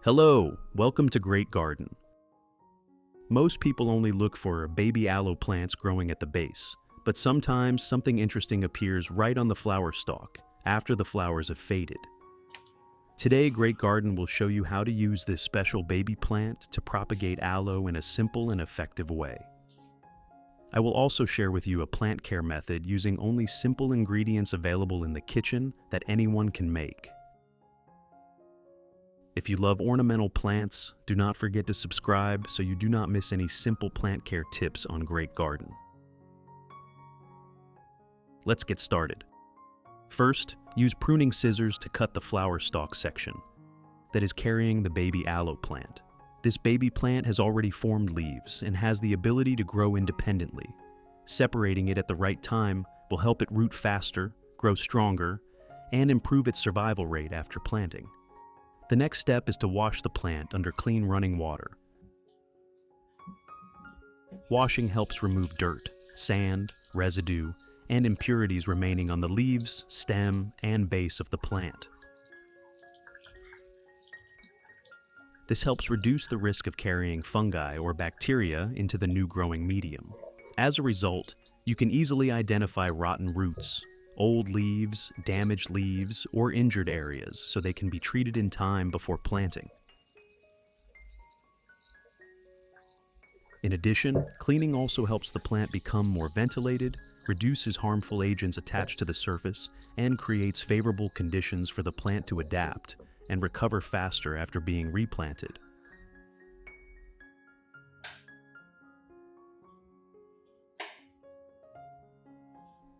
Hello, welcome to GreatGarden. Most people only look for baby aloe plants growing at the base, but sometimes something interesting appears right on the flower stalk after the flowers have faded. Today, GreatGarden will show you how to use this special baby plant to propagate aloe in a simple and effective way. I will also share with you a plant care method using only simple ingredients available in the kitchen that anyone can make. If you love ornamental plants, do not forget to subscribe so you do not miss any simple plant care tips on GreatGarden. Let's get started. First, use pruning scissors to cut the flower stalk section that is carrying the baby aloe plant. This baby plant has already formed leaves and has the ability to grow independently. Separating it at the right time will help it root faster, grow stronger, and improve its survival rate after planting. The next step is to wash the plant under clean running water. Washing helps remove dirt, sand, residue, and impurities remaining on the leaves, stem, and base of the plant. This helps reduce the risk of carrying fungi or bacteria into the new growing medium. As a result, you can easily identify rotten roots, old leaves, damaged leaves, or injured areas so they can be treated in time before planting. In addition, cleaning also helps the plant become more ventilated, reduces harmful agents attached to the surface, and creates favorable conditions for the plant to adapt and recover faster after being replanted.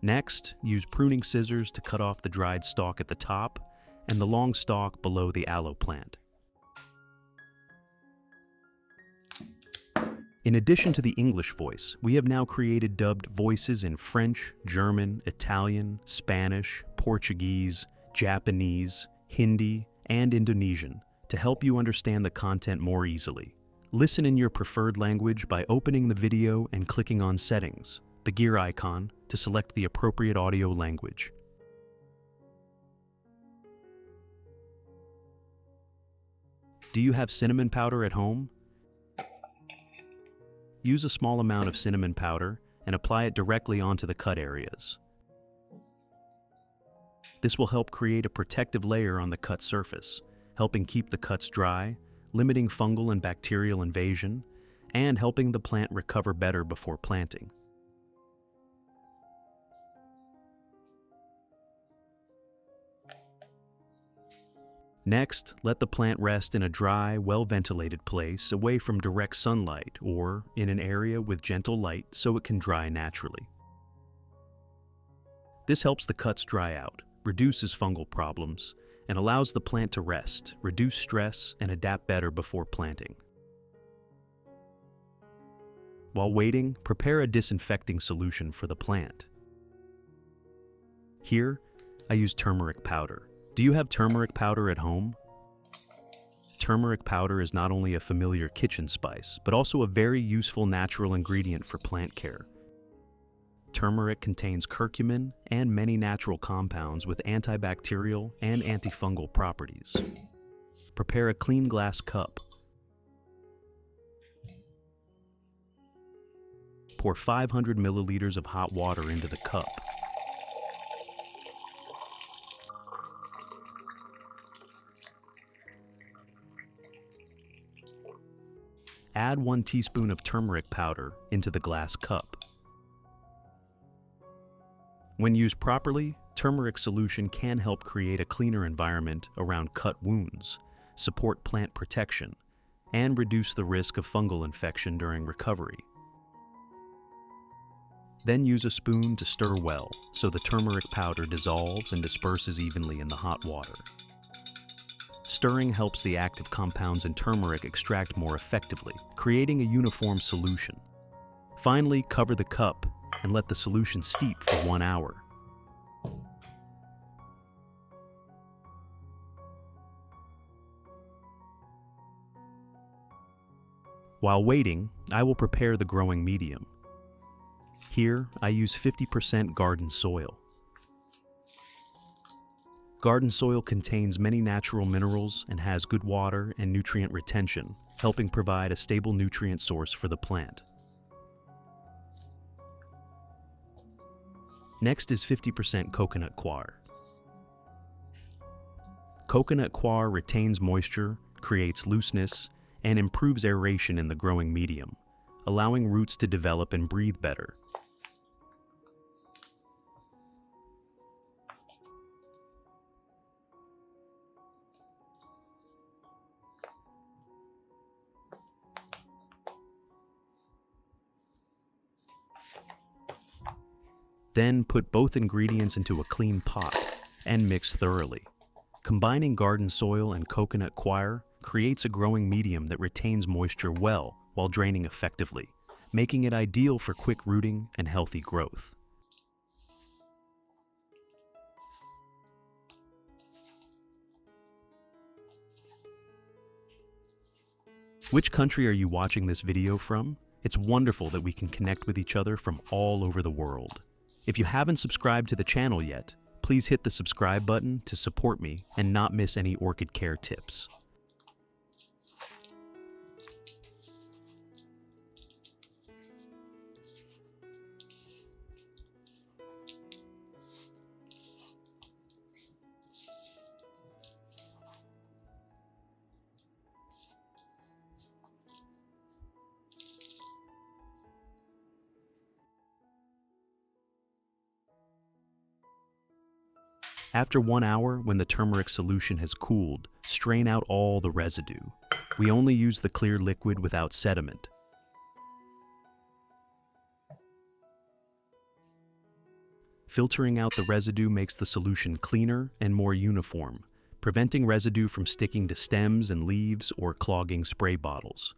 Next, use pruning scissors to cut off the dried stalk at the top and the long stalk below the aloe plant. In addition to the English voice, we have now created dubbed voices in French, German, Italian, Spanish, Portuguese, Japanese, Hindi, and Indonesian to help you understand the content more easily. Listen in your preferred language by opening the video and clicking on Settings, the gear icon, to select the appropriate audio language. Do you have cinnamon powder at home? Use a small amount of cinnamon powder and apply it directly onto the cut areas. This will help create a protective layer on the cut surface, helping keep the cuts dry, limiting fungal and bacterial invasion, and helping the plant recover better before planting. Next, let the plant rest in a dry, well-ventilated place away from direct sunlight or in an area with gentle light so it can dry naturally. This helps the cuts dry out, reduces fungal problems, and allows the plant to rest, reduce stress, and adapt better before planting. While waiting, prepare a disinfecting solution for the plant. Here, I use turmeric powder. Do you have turmeric powder at home? Turmeric powder is not only a familiar kitchen spice, but also a very useful natural ingredient for plant care. Turmeric contains curcumin and many natural compounds with antibacterial and antifungal properties. Prepare a clean glass cup. Pour 500 milliliters of hot water into the cup. Add 1 teaspoon of turmeric powder into the glass cup. When used properly, turmeric solution can help create a cleaner environment around cut wounds, support plant protection, and reduce the risk of fungal infection during recovery. Then use a spoon to stir well so the turmeric powder dissolves and disperses evenly in the hot water. Stirring helps the active compounds in turmeric extract more effectively, creating a uniform solution. Finally, cover the cup and let the solution steep for 1 hour. While waiting, I will prepare the growing medium. Here, I use 50% garden soil. Garden soil contains many natural minerals and has good water and nutrient retention, helping provide a stable nutrient source for the plant. Next is 50% coconut coir. Coconut coir retains moisture, creates looseness, and improves aeration in the growing medium, allowing roots to develop and breathe better. Then put both ingredients into a clean pot and mix thoroughly. Combining garden soil and coconut coir creates a growing medium that retains moisture well while draining effectively, making it ideal for quick rooting and healthy growth. Which country are you watching this video from? It's wonderful that we can connect with each other from all over the world. If you haven't subscribed to the channel yet, please hit the subscribe button to support me and not miss any orchid care tips. After 1 hour, when the turmeric solution has cooled, strain out all the residue. We only use the clear liquid without sediment. Filtering out the residue makes the solution cleaner and more uniform, preventing residue from sticking to stems and leaves or clogging spray bottles.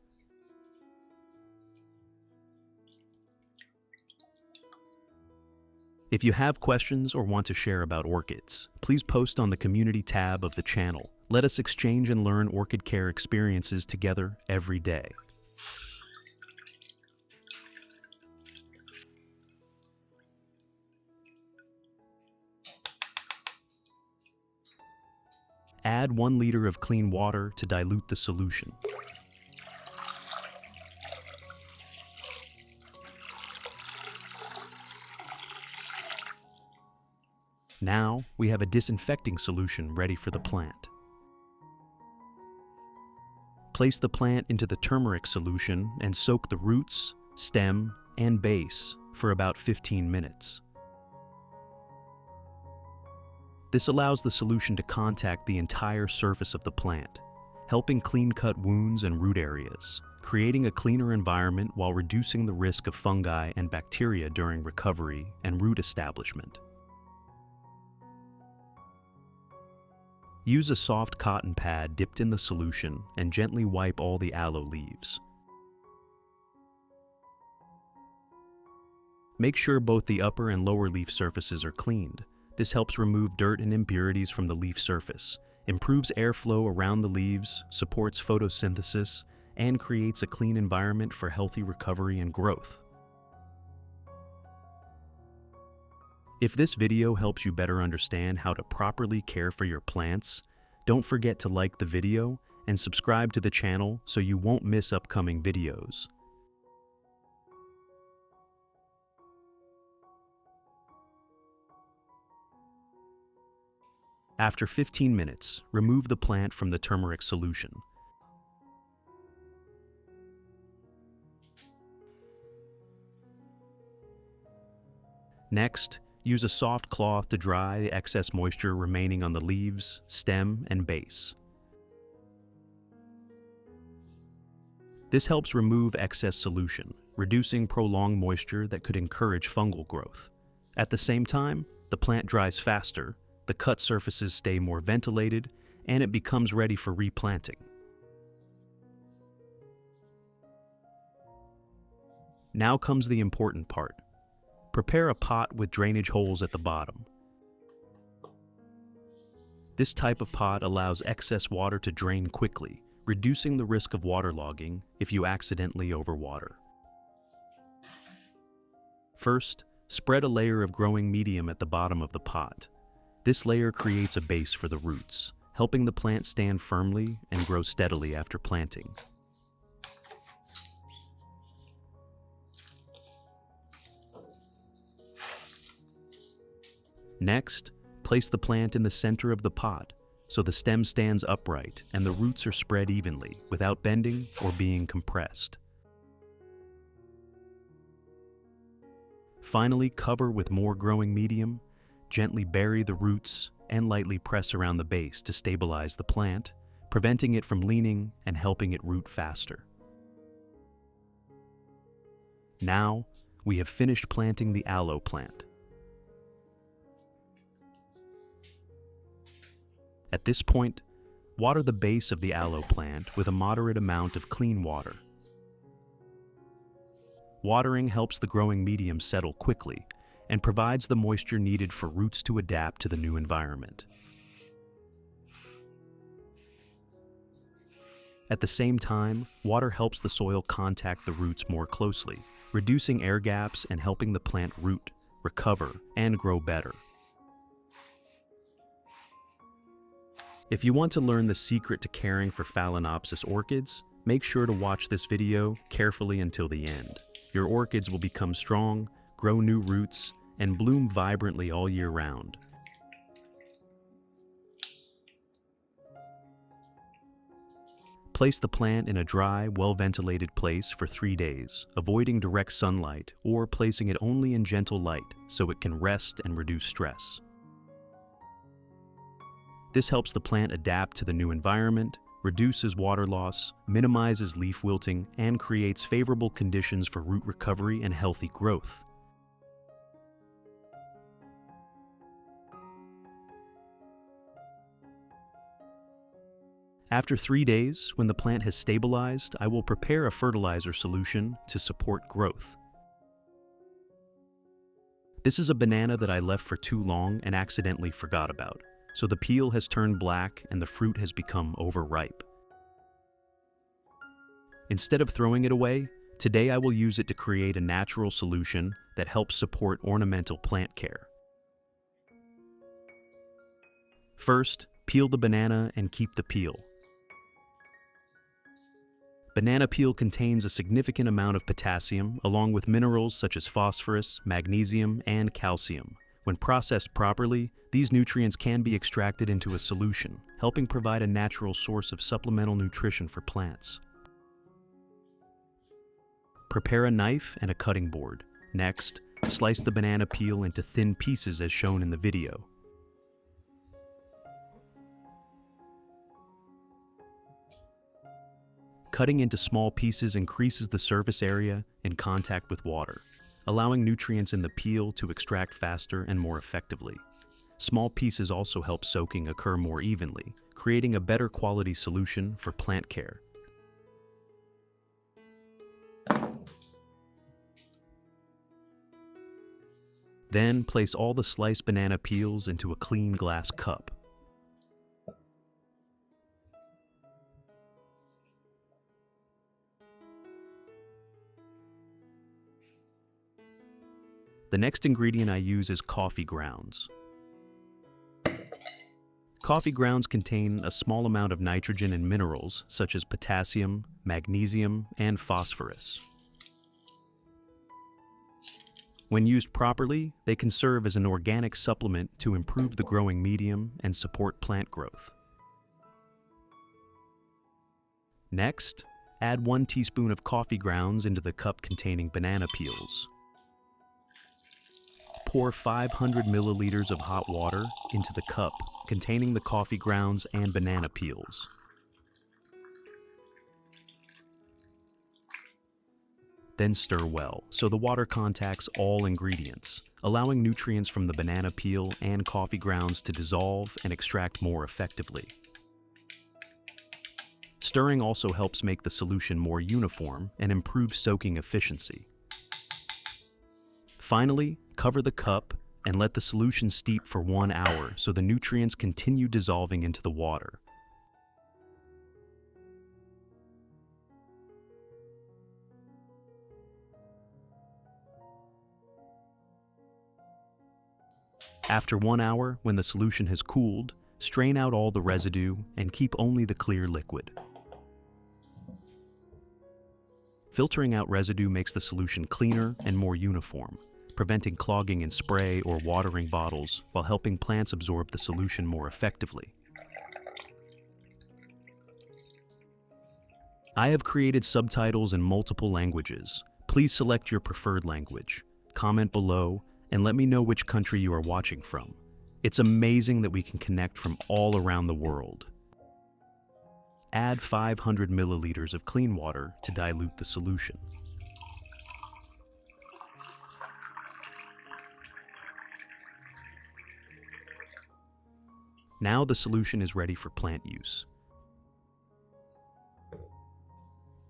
If you have questions or want to share about orchids, please post on the community tab of the channel. Let us exchange and learn orchid care experiences together every day. Add 1 liter of clean water to dilute the solution. Now, we have a disinfecting solution ready for the plant. Place the plant into the turmeric solution and soak the roots, stem, and base for about 15 minutes. This allows the solution to contact the entire surface of the plant, helping clean-cut wounds and root areas, creating a cleaner environment while reducing the risk of fungi and bacteria during recovery and root establishment. Use a soft cotton pad dipped in the solution and gently wipe all the aloe leaves. Make sure both the upper and lower leaf surfaces are cleaned. This helps remove dirt and impurities from the leaf surface, improves airflow around the leaves, supports photosynthesis, and creates a clean environment for healthy recovery and growth. If this video helps you better understand how to properly care for your plants, don't forget to like the video and subscribe to the channel so you won't miss upcoming videos. After 15 minutes, remove the plant from the turmeric solution. Next, use a soft cloth to dry the excess moisture remaining on the leaves, stem, and base. This helps remove excess solution, reducing prolonged moisture that could encourage fungal growth. At the same time, the plant dries faster, the cut surfaces stay more ventilated, and it becomes ready for replanting. Now comes the important part. Prepare a pot with drainage holes at the bottom. This type of pot allows excess water to drain quickly, reducing the risk of waterlogging if you accidentally overwater. First, spread a layer of growing medium at the bottom of the pot. This layer creates a base for the roots, helping the plant stand firmly and grow steadily after planting. Next, place the plant in the center of the pot so the stem stands upright and the roots are spread evenly without bending or being compressed. Finally, cover with more growing medium, gently bury the roots, and lightly press around the base to stabilize the plant, preventing it from leaning and helping it root faster. Now, we have finished planting the aloe plant. At this point, water the base of the aloe plant with a moderate amount of clean water. Watering helps the growing medium settle quickly and provides the moisture needed for roots to adapt to the new environment. At the same time, water helps the soil contact the roots more closely, reducing air gaps and helping the plant root, recover, and grow better. If you want to learn the secret to caring for Phalaenopsis orchids, make sure to watch this video carefully until the end. Your orchids will become strong, grow new roots, and bloom vibrantly all year round. Place the plant in a dry, well-ventilated place for 3 days, avoiding direct sunlight or placing it only in gentle light so it can rest and reduce stress. This helps the plant adapt to the new environment, reduces water loss, minimizes leaf wilting, and creates favorable conditions for root recovery and healthy growth. After 3 days, when the plant has stabilized, I will prepare a fertilizer solution to support growth. This is a banana that I left for too long and accidentally forgot about, so the peel has turned black and the fruit has become overripe. Instead of throwing it away, today I will use it to create a natural solution that helps support ornamental plant care. First, peel the banana and keep the peel. Banana peel contains a significant amount of potassium, along with minerals such as phosphorus, magnesium, and calcium. When processed properly, these nutrients can be extracted into a solution, helping provide a natural source of supplemental nutrition for plants. Prepare a knife and a cutting board. Next, slice the banana peel into thin pieces as shown in the video. Cutting into small pieces increases the surface area in contact with water, allowing nutrients in the peel to extract faster and more effectively. Small pieces also help soaking occur more evenly, creating a better quality solution for plant care. Then place all the sliced banana peels into a clean glass cup. The next ingredient I use is coffee grounds. Coffee grounds contain a small amount of nitrogen and minerals such as potassium, magnesium, and phosphorus. When used properly, they can serve as an organic supplement to improve the growing medium and support plant growth. Next, add 1 teaspoon of coffee grounds into the cup containing banana peels. Pour 500 milliliters of hot water into the cup containing the coffee grounds and banana peels. Then stir well so the water contacts all ingredients, allowing nutrients from the banana peel and coffee grounds to dissolve and extract more effectively. Stirring also helps make the solution more uniform and improve soaking efficiency. Finally, cover the cup and let the solution steep for 1 hour so the nutrients continue dissolving into the water. After 1 hour, when the solution has cooled, strain out all the residue and keep only the clear liquid. Filtering out residue makes the solution cleaner and more uniform, preventing clogging in spray or watering bottles while helping plants absorb the solution more effectively. I have created subtitles in multiple languages. Please select your preferred language. Comment below and let me know which country you are watching from. It's amazing that we can connect from all around the world. Add 500 milliliters of clean water to dilute the solution. Now the solution is ready for plant use.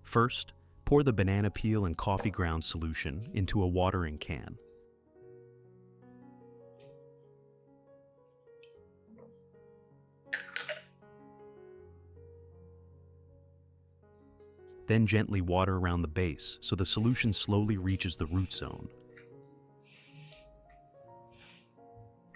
First, pour the banana peel and coffee ground solution into a watering can. Then gently water around the base so the solution slowly reaches the root zone.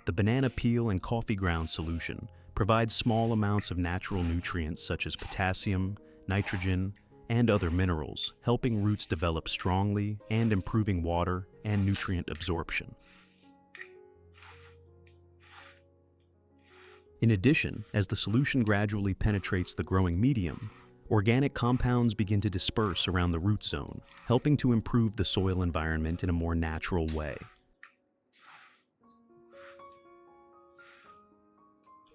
The banana peel and coffee ground solution provides small amounts of natural nutrients such as potassium, nitrogen, and other minerals, helping roots develop strongly and improving water and nutrient absorption. In addition, as the solution gradually penetrates the growing medium, organic compounds begin to disperse around the root zone, helping to improve the soil environment in a more natural way.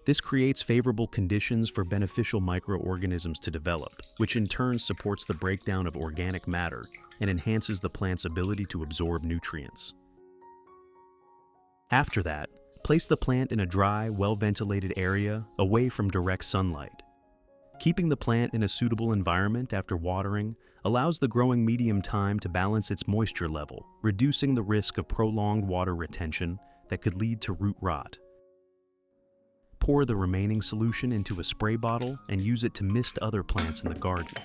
This creates favorable conditions for beneficial microorganisms to develop, which in turn supports the breakdown of organic matter and enhances the plant's ability to absorb nutrients. After that, place the plant in a dry, well-ventilated area away from direct sunlight. Keeping the plant in a suitable environment after watering allows the growing medium time to balance its moisture level, reducing the risk of prolonged water retention that could lead to root rot. Pour the remaining solution into a spray bottle and use it to mist other plants in the garden.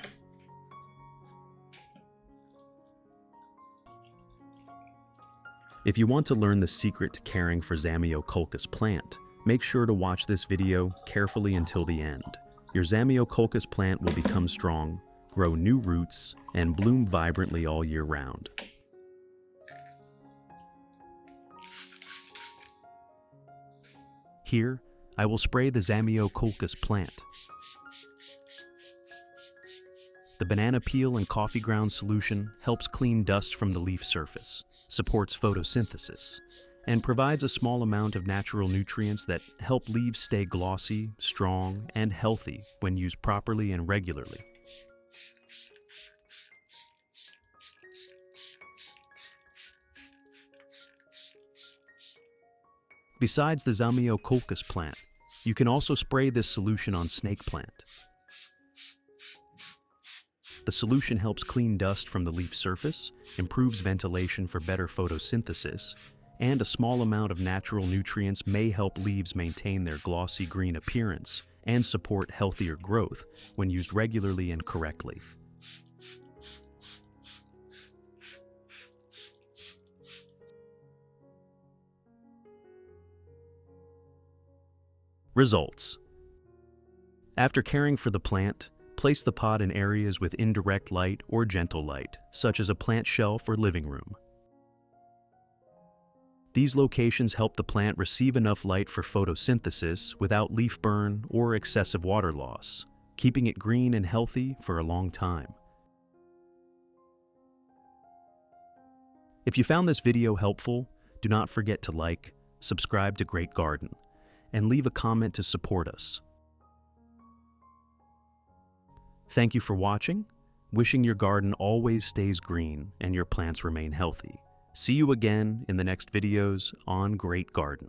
If you want to learn the secret to caring for Zamioculcas plant, make sure to watch this video carefully until the end. Your Zamioculcas plant will become strong, grow new roots, and bloom vibrantly all year round. Here, I will spray the Zamioculcas plant. The banana peel and coffee ground solution helps clean dust from the leaf surface, supports photosynthesis, and provides a small amount of natural nutrients that help leaves stay glossy, strong, and healthy when used properly and regularly. Besides the Zamioculcas plant, you can also spray this solution on SnakePlant. The solution helps clean dust from the leaf surface, improves ventilation for better photosynthesis, and a small amount of natural nutrients may help leaves maintain their glossy green appearance and support healthier growth when used regularly and correctly. Results. After caring for the plant, place the pot in areas with indirect light or gentle light, such as a plant shelf or living room. These locations help the plant receive enough light for photosynthesis without leaf burn or excessive water loss, keeping it green and healthy for a long time. If you found this video helpful, do not forget to like, subscribe to GreatGarden, and leave a comment to support us. Thank you for watching. Wishing your garden always stays green and your plants remain healthy. See you again in the next videos on GreatGarden.